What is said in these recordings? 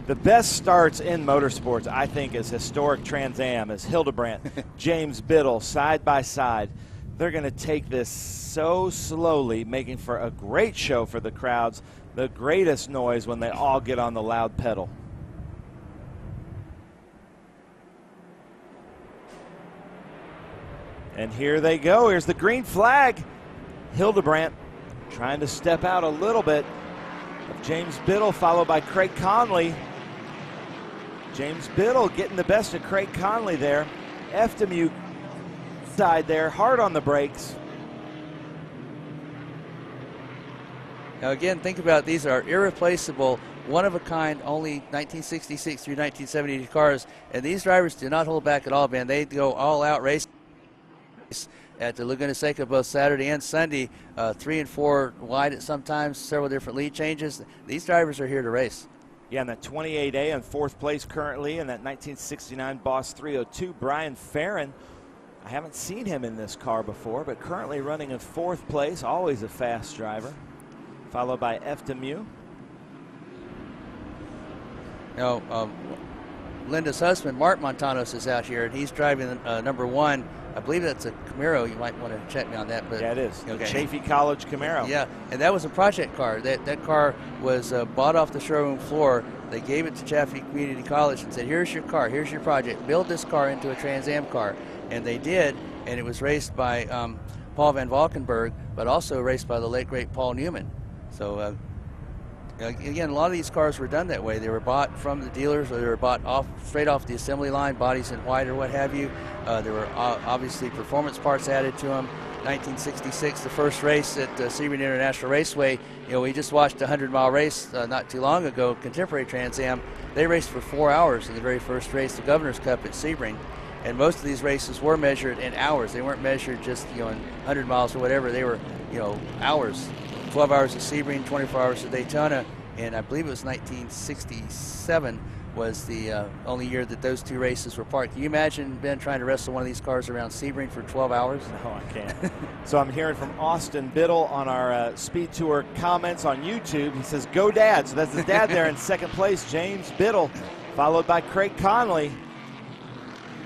The best starts in motorsports, I think, is historic Trans Am, is Hildebrandt, James Biddle, side by side. They're going to take this so slowly, making for a great show for the crowds, the greatest noise when they all get on the loud pedal. And here they go. Here's the green flag. Hildebrandt trying to step out a little bit of James Biddle, followed by Craig Conley. James Biddle getting the best of Craig Conley there. Eftemue side there, hard on the brakes. Now again, think about these are irreplaceable, one-of-a-kind, only 1966 through 1970 cars, and these drivers do not hold back at all, man. They go all-out racing at the Laguna Seca both Saturday and Sunday, 3 and 4 wide at sometimes, several different lead changes. These drivers are here to race. Yeah, and that 28A in fourth place currently, and that 1969 Boss 302, Brian Farron. I haven't seen him in this car before, but currently running in fourth place, always a fast driver, followed by Eftemue. Now, Linda's husband, Mark Montanos, is out here, and he's driving number 1. I believe that's a Camaro. You might want to check me on that. But yeah, it is. Okay. The Chaffee College Camaro. Yeah, and that was a project car. That car was bought off the showroom floor. They gave it to Chaffee Community College and said, here's your car, here's your project. Build this car into a Trans Am car. And they did, and it was raced by Paul Van Valkenburg, but also raced by the late, great Paul Newman. So, again, a lot of these cars were done that way. They were bought from the dealers, or they were bought straight off the assembly line, bodies in white or what have you. There were obviously performance parts added to them. 1966, the first race at Sebring International Raceway. You know, we just watched a 100-mile race not too long ago, contemporary Trans Am. They raced for 4 hours in the very first race, the Governor's Cup at Sebring. And most of these races were measured in hours. They weren't measured just, you know, in 100 miles or whatever. They were, you know, hours. 12 hours at Sebring, 24 hours at Daytona, and I believe it was 1967 was the only year that those two races were parked. Can you imagine, Ben, trying to wrestle one of these cars around Sebring for 12 hours? No, I can't. So I'm hearing from Austin Biddle on our Speed Tour comments on YouTube. He says, go Dad. So that's his dad there in second place, James Biddle, followed by Craig Conley.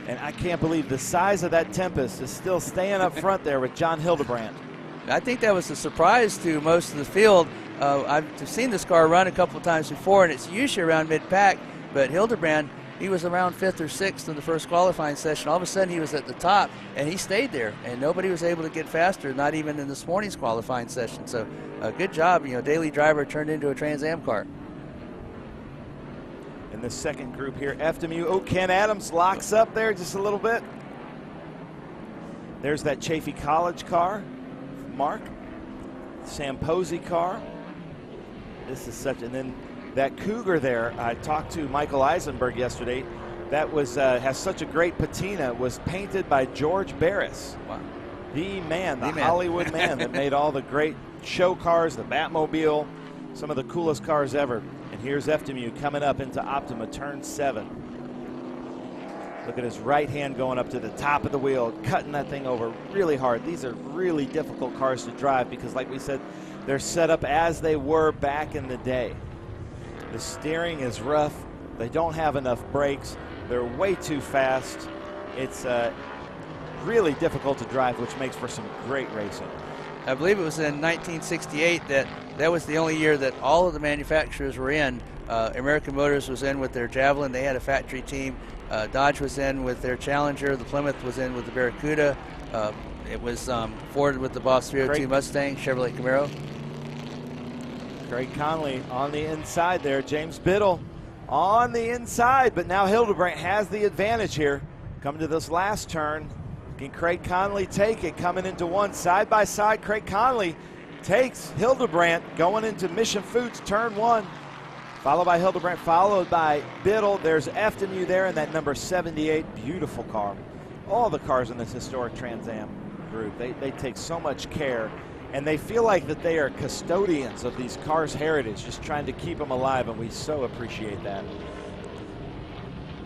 And I can't believe the size of that Tempest is still staying up front there with John Hildebrandt. I think that was a surprise to most of the field. I've seen this car run a couple of times before, and it's usually around mid-pack, but Hildebrandt, he was around 5th or 6th in the first qualifying session. All of a sudden, he was at the top, and he stayed there, and nobody was able to get faster, not even in this morning's qualifying session. So, good job. You know, daily driver turned into a Trans Am car. In the second group here, Eftemue. Oh, Ken Adams locks up there just a little bit. There's that Chaffee College car, Mark. Sam Posey car. This is such, and then that Cougar there, I talked to Michael Eisenberg yesterday. That was has such a great patina, was painted by George Barris. Wow. The man, the Hollywood man that made all the great show cars, the Batmobile, some of the coolest cars ever. And here's Eftemue coming up into Optima, turn 7. Look at his right hand going up to the top of the wheel, cutting that thing over really hard. These are really difficult cars to drive because, like we said, they're set up as they were back in the day. The steering is rough. They don't have enough brakes. They're way too fast. It's really difficult to drive, which makes for some great racing. I believe it was in 1968 that was the only year that all of the manufacturers were in. American Motors was in with their Javelin. They had a factory team. Dodge was in with their Challenger. The Plymouth was in with the Barracuda. It was Ford with the Boss 302 Mustang, Chevrolet Camaro. Craig Conley on the inside there. James Biddle on the inside, but now Hildebrandt has the advantage here. Coming to this last turn. Can Craig Conley take it? Coming into one side by side. Craig Conley takes Hildebrandt going into Mission Foods turn 1. Followed by Hildebrandt, followed by Biddle. There's Eftemue there in that number 78. Beautiful car. All the cars in this historic Trans Am group, they take so much care. And they feel like that they are custodians of these cars' heritage, just trying to keep them alive, and we so appreciate that.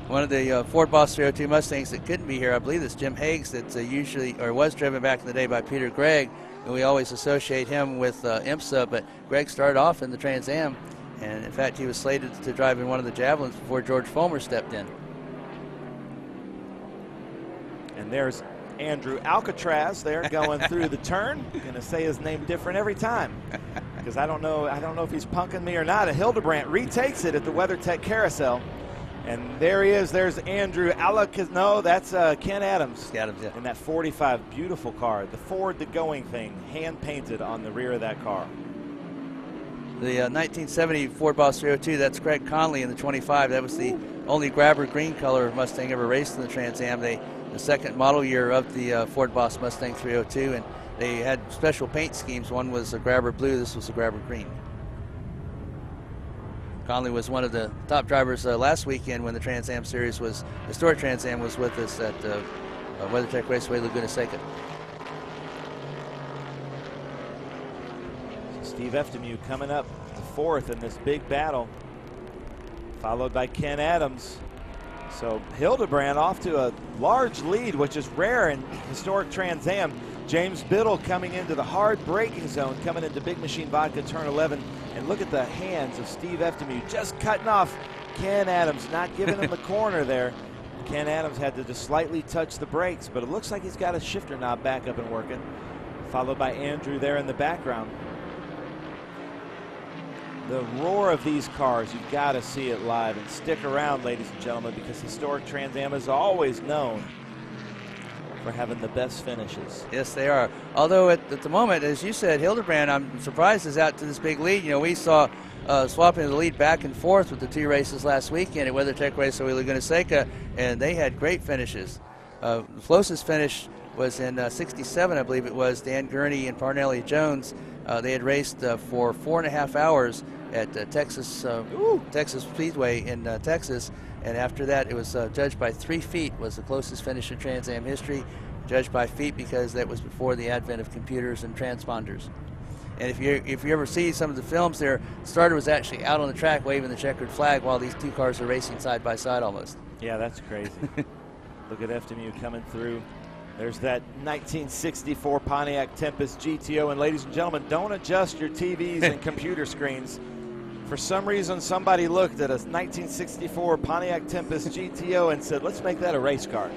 One of the Ford Boss 302 Mustangs that couldn't be here, I believe it's Jim Hagues, that's usually, or was driven back in the day by Peter Gregg, and we always associate him with IMSA, but Gregg started off in the Trans Am, And in fact, he was slated to drive in one of the Javelins before George Foamer stepped in. And there's Andrew Alcatraz there going through the turn. Gonna say his name different every time because I don't know if he's punking me or not. And Hildebrandt retakes it at the WeatherTech Carousel. And there he is. There's Andrew Alcatraz. No, that's Ken Adams. Adams, yeah. In that 45, beautiful car. The forward, the going thing, hand painted on the rear of that car. The 1970 Ford Boss 302, that's Craig Conley in the 25. That was the only grabber green color Mustang ever raced in the Trans Am. The second model year of the Ford Boss Mustang 302, and they had special paint schemes. One was a grabber blue, this was a grabber green. Conley was one of the top drivers last weekend when the Trans Am Series was, historic Trans Am was with us at WeatherTech Raceway Laguna Seca. Steve Eftemu coming up to fourth in this big battle, followed by Ken Adams. So Hildebrandt off to a large lead, which is rare in historic Trans Am. James Biddle coming into the hard braking zone, coming into Big Machine Vodka turn 11. And look at the hands of Steve Eftemu just cutting off Ken Adams, not giving him the corner there. Ken Adams had to just slightly touch the brakes, but it looks like he's got his shifter knob back up and working. Followed by Andrew there in the background. The roar of these cars, you've got to see it live. And stick around, ladies and gentlemen, because historic Trans Am is always known for having the best finishes. Yes, they are. Although at the moment, as you said, Hildebrandt, I'm surprised, is out to this big lead. You know, we saw swapping the lead back and forth with the two races last weekend at WeatherTech Raceway Laguna Seca, and they had great finishes. The closest finish was in 67, I believe it was. Dan Gurney and Parnelli Jones. They had raced for 4.5 hours at Texas Speedway in Texas, and after that it was judged by 3 feet was the closest finish in Trans Am history. Judged by feet because that was before the advent of computers and transponders. And if you ever see some of the films there, the starter was actually out on the track waving the checkered flag while these two cars are racing side by side almost. Yeah, that's crazy. Look at Eftemu coming through. There's that 1964 Pontiac Tempest GTO. And ladies and gentlemen, don't adjust your TVs and computer screens. For some reason, somebody looked at a 1964 Pontiac Tempest GTO and said, let's make that a race car.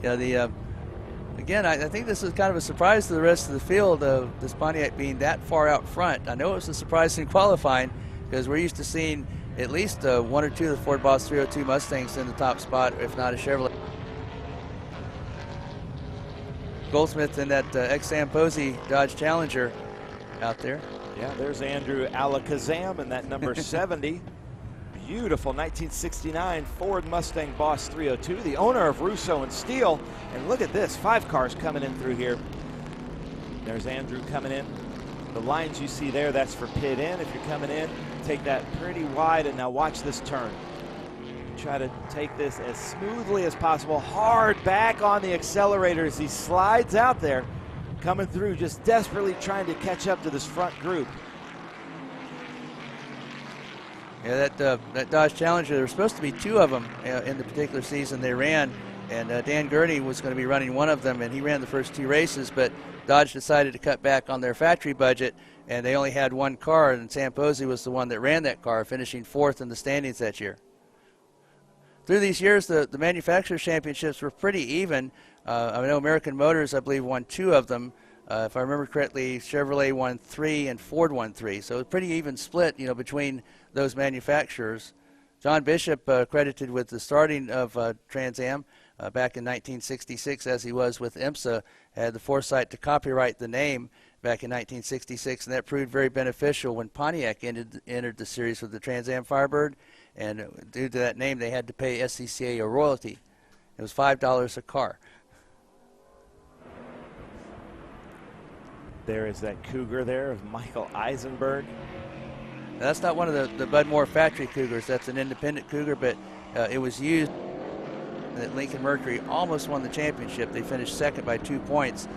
Yeah, again, I think this is kind of a surprise to the rest of the field of this Pontiac being that far out front. I know it was a surprise in qualifying because we're used to seeing at least one or two of the Ford Boss 302 Mustangs in the top spot, if not a Chevrolet. Goldsmith in that ex-Sam Posey Dodge Challenger out there. Yeah, there's Andrew Alakazam in that number 70. Beautiful 1969 Ford Mustang Boss 302, the owner of Russo and Steele. And look at this, 5 cars coming in through here. There's Andrew coming in. The lines you see there, that's for pit in. If you're coming in, take that pretty wide, and now watch this turn. Try to take this as smoothly as possible. Hard back on the accelerator as he slides out there, coming through, just desperately trying to catch up to this front group. Yeah, that Dodge Challenger, there were supposed to be 2 of them in the particular season they ran, and Dan Gurney was going to be running one of them, and he ran the first 2 races, but Dodge decided to cut back on their factory budget, and they only had 1 car, and Sam Posey was the one that ran that car, finishing 4th in the standings that year. Through these years, the manufacturers' championships were pretty even. I know American Motors, I believe, won 2 of them. If I remember correctly, Chevrolet won 3 and Ford won 3. So a pretty even split, between those manufacturers. John Bishop, credited with the starting of Trans Am back in 1966, as he was with IMSA, had the foresight to copyright the name back in 1966, and that proved very beneficial when Pontiac entered the series with the Trans Am Firebird. And due to that name, they had to pay SCCA a royalty. It was $5 a car. There is that Cougar there of Michael Eisenberg. Now, that's not one of the Bud Moore factory Cougars. That's an independent Cougar, but it was used that Lincoln Mercury almost won the championship. They finished 2nd by 2 points.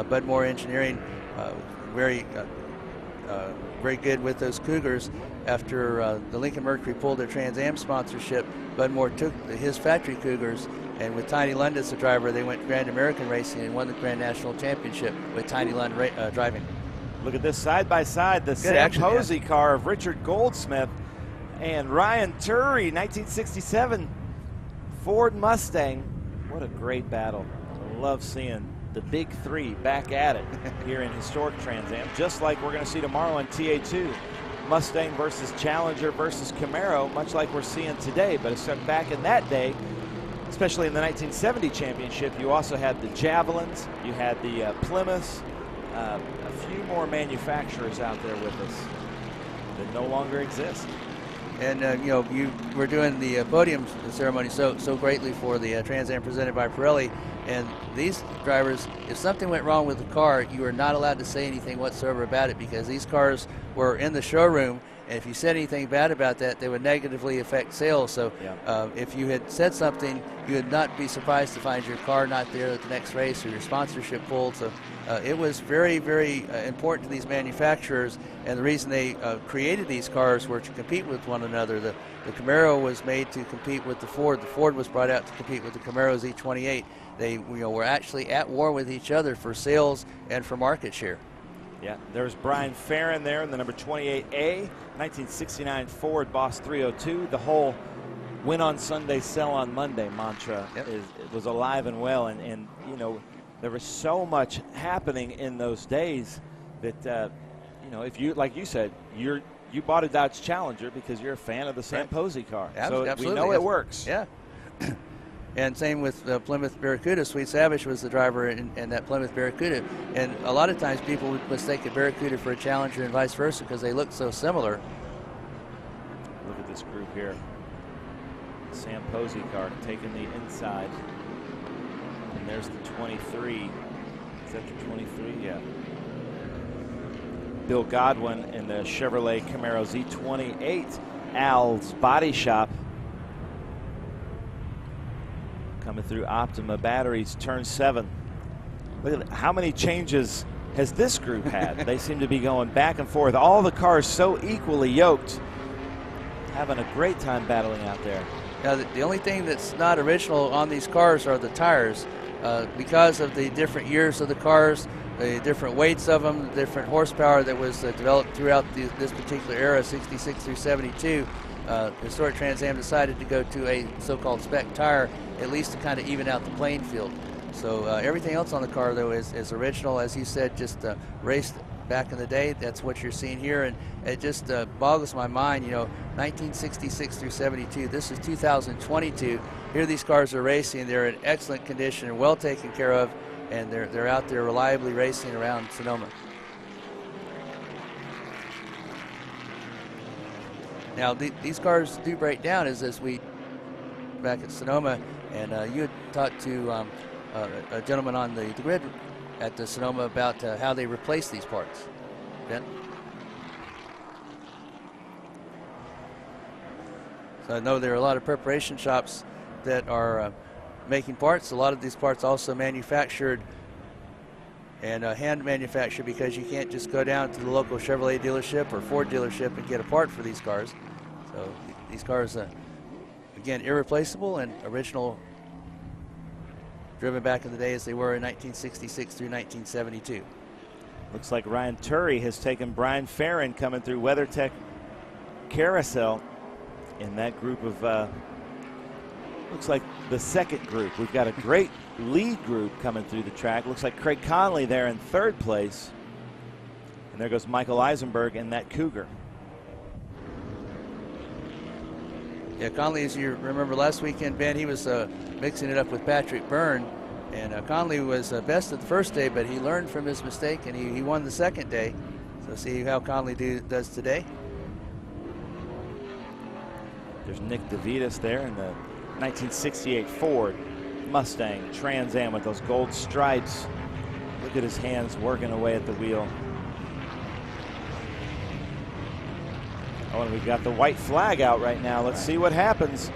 Bud Moore Engineering, very good with those Cougars. After the Lincoln Mercury pulled their Trans Am sponsorship, Bud Moore took his factory Cougars, and with Tiny Lund as the driver, they went Grand American Racing and won the Grand National Championship with Tiny Lund driving. Look at this side by side, the Sam Posey car of Richard Goldsmith and Ryan Turry, 1967 Ford Mustang. What a great battle. I love seeing the big three back at it here in historic Trans Am, just like we're going to see tomorrow on TA2. Mustang versus Challenger versus Camaro, much like we're seeing today. But back in that day, especially in the 1970 championship, you also had the Javelins, you had the Plymouths, a few more manufacturers out there with us that no longer exist. And you know, you were doing the podium ceremony so greatly for the Trans Am presented by Pirelli, and these drivers, if something went wrong with the car, you were not allowed to say anything whatsoever about it, because these cars were in the showroom, and if you said anything bad about that, they would negatively affect sales. So if you had said something, you would not be surprised to find your car not there at the next race or your sponsorship pulled. So it was very, very important to these manufacturers, and the reason they created these cars were to compete with one another. The Camaro was made to compete with the Ford. The Ford was brought out to compete with the Camaro Z28. They were actually at war with each other for sales and for market share. Yeah, there's Brian Farron there in the number 28A, 1969 Boss 302. The whole win on Sunday, sell on Monday mantra was alive and well. And you know, there was so much happening in those days that, you know, if you, like you said, you bought a Dodge Challenger because you're a fan of the Sam Posey car. So absolutely. We know it works. Yeah. And same with Plymouth Barracuda. Sweet Savage was the driver in that Plymouth Barracuda. And a lot of times people would mistake a Barracuda for a Challenger and vice versa because they look so similar. Look at this group here. Sam Posey car taking the inside. And there's the 23. Is that the 23? Yeah. Bill Godwin in the Chevrolet Camaro Z28. Al's Body Shop. Coming through Optima Batteries, turn 7. Look at how many changes has this group had? They seem to be going back and forth. All the cars so equally yoked. Having a great time battling out there. Now, the only thing that's not original on these cars are the tires. Because of the different years of the cars, the different weights of them, the different horsepower that was developed throughout this particular era, 66 through 72, Historic Trans Am decided to go to a so-called spec tire, at least to kind of even out the playing field. So everything else on the car, though, is original. As you said, just raced back in the day. That's what you're seeing here, and it just boggles my mind. You know, 1966 through 72. This is 2022. Here these cars are racing. They're in excellent condition and well taken care of, and they're out there reliably racing around Sonoma. Now these cars do break down as we back at Sonoma, and you had talked to a gentleman on the grid at the Sonoma about how they replace these parts. Ben? So I know there are a lot of preparation shops that are making parts. A lot of these parts also manufactured and hand manufactured, because you can't just go down to the local Chevrolet dealership or Ford dealership and get a part for these cars. So these cars, again, irreplaceable and original, driven back in the day as they were in 1966 through 1972. Looks like Ryan Turry has taken Brian Farron coming through WeatherTech Carousel in that group of, looks like the second group. We've got a great lead group coming through the track. Looks like Craig Conley there in third place. And there goes Michael Eisenberg in that Cougar. Yeah, Conley, as you remember last weekend, Ben, he was mixing it up with Patrick Byrne. And Conley was best at the first day, but he learned from his mistake, and he won the second day. So see how Conley does today. There's Nick DeVitas there in the 1968 Ford Mustang Trans Am with those gold stripes. Look at his hands working away at the wheel. Oh, and we've got the white flag out right now. Let's see what happens.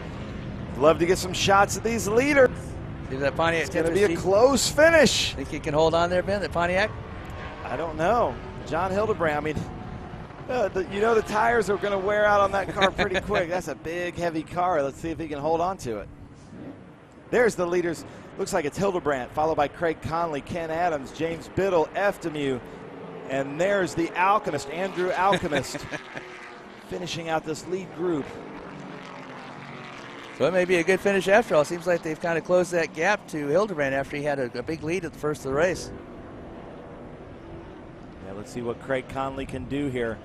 Love to get some shots of these leaders. See that Pontiac. It's going to be a close finish. Think he can hold on there, Ben, that Pontiac? I don't know. John Hildebrand, I mean, you know the tires are going to wear out on that car pretty quick. That's a big, heavy car. Let's see if he can hold on to it. There's the leaders. Looks like it's Hildebrand, followed by Craig Conley, Ken Adams, James Biddle, Eftemew, And there's the Alchemist, Andrew Alchemist, finishing out this lead group. So it may be a good finish after all. Seems like they've kind of closed that gap to Hildebrand after he had a big lead at the first of the race. Yeah, let's see what Craig Conley can do here.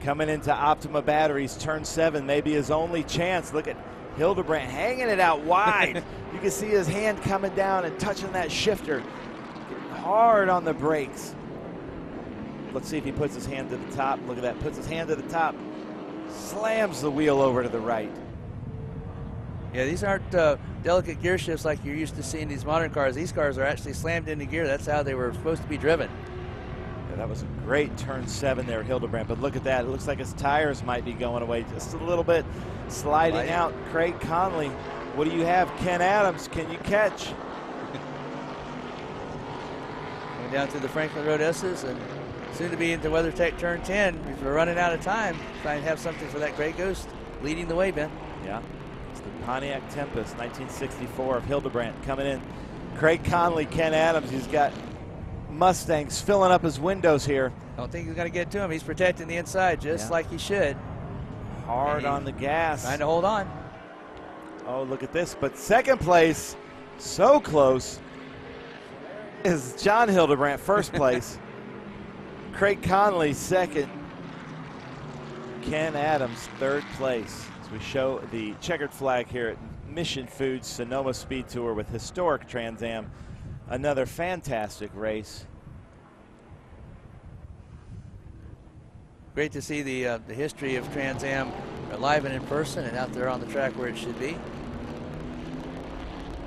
Coming into Optima Batteries, turn 7, maybe his only chance. Look at Hildebrand hanging it out wide. You can see his hand coming down and touching that shifter. Getting hard on the brakes. Let's see if he puts his hand to the top. Look at that, puts his hand to the top. Slams the wheel over to the right. Yeah, these aren't delicate gear shifts like you're used to seeing these modern cars. These cars are actually slammed into gear. That's how they were supposed to be driven. Yeah, that was a great turn 7 there, Hildebrand. But look at that. It looks like his tires might be going away just a little bit. Sliding out. Craig Conley. What do you have? Ken Adams, can you catch? Going down through the Franklin Road S's and soon to be into WeatherTech turn 10. If we're running out of time, try and have something for that Gray Ghost leading the way, Ben. Yeah. It's the Pontiac Tempest, 1964 of Hildebrand coming in. Craig Conley, Ken Adams. He's got Mustangs filling up his windows here. Don't think he's going to get to him. He's protecting the inside just like he should. Hard on the gas. Trying to hold on. Oh, look at this. But second place, so close, is John Hildebrand, first place. Craig Conley, second. Ken Adams, third place. As we show the checkered flag here at Mission Foods Sonoma Speed Tour with historic Trans Am. Another fantastic race. Great to see the history of Trans Am live and in person and out there on the track where it should be.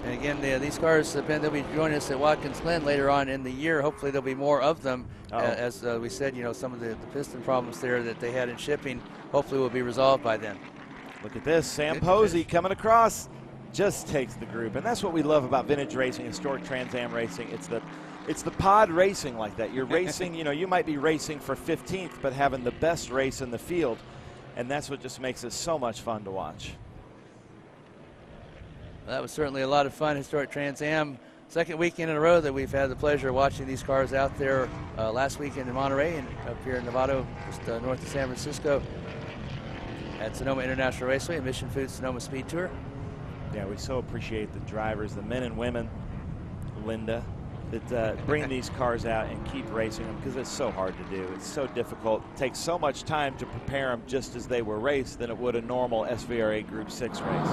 And again, these cars, they'll be joining us at Watkins Glen later on in the year. Hopefully there'll be more of them. As we said, you know, some of the piston problems there that they had in shipping hopefully will be resolved by then. Look at this, Sam Posey coming across, just takes the group. And that's what we love about vintage racing, historic Trans Am racing. It's the pod racing like that. You're racing, you know, you might be racing for 15th, but having the best race in the field. And that's what just makes it so much fun to watch. Well, that was certainly a lot of fun. Historic Trans Am, second weekend in a row that we've had the pleasure of watching these cars out there. Last weekend in Monterey and up here in Novato, just north of San Francisco at Sonoma International Raceway, Mission Foods Sonoma Speed Tour. Yeah, we so appreciate the drivers, the men and women, Linda, that bring these cars out and keep racing them because it's so hard to do. It's so difficult. It takes so much time to prepare them just as they were raced than it would a normal SVRA Group 6 race.